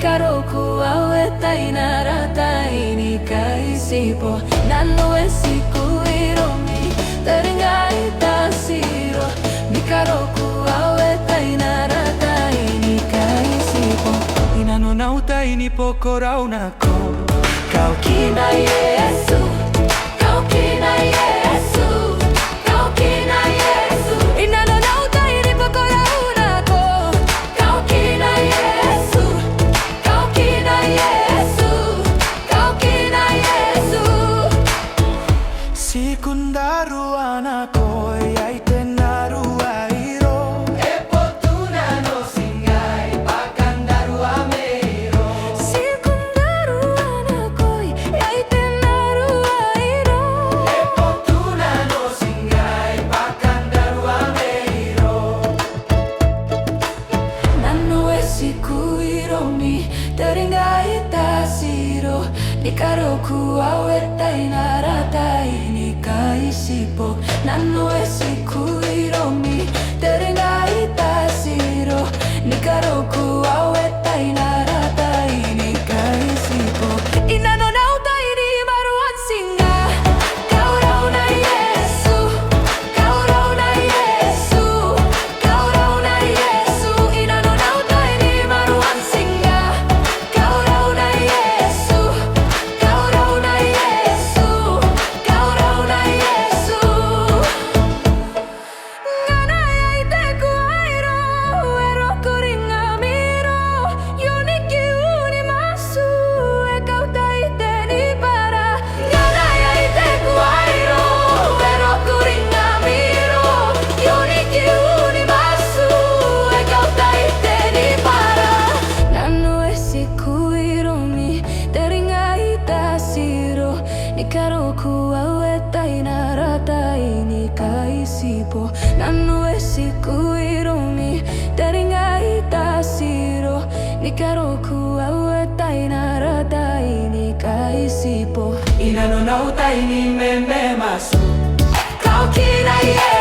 Nikaroku awetai naratai nikaisipo Nano esiku iromi teringai tasiro Nikaroku awetai naratai nikaisipo Inano nautai ni pokorau nako Kau kina Yesu Kau kina Yesu Kau kina Yesu Inano nautai ni pokorau nako Kau kina Yesu Kau kina Yesu Kau kina Yesu Sikundaru anako yai tenaru airo Epotuna no singai pakandaru ameiro Sikundaru anako yai tenaru airo Epotuna no singai pakandaru ameiro Nano esiku iromi teringai tasiro Nikaroku awetai naratai nikaisipo Nano esiku iromi teringai tasiro Nikaroku awetai naratai nikaisipo Inano nautai ni maruan singa Kau rauna Yesu Kau rauna Yesu Kau rauna Yesu Inano nautai ni maruan singa Kau rauna Yesu Kau rauna Yesu Kau rauna Yesu Ngana yai teku airo ero kuringa miro Yoniki uni masu e kau taite ni para Ngana yai teku airo ero kuringa miro Yoniki uni masu e kau taite ni para Nano esiku iromi teringai tasiro Nikaroku awetai naratai nikaisipo Nano esiku iromi teringai tasiro Nikaroku awetai naratai nikaisipo Inano nautai ni meme masu Kau kina Yesu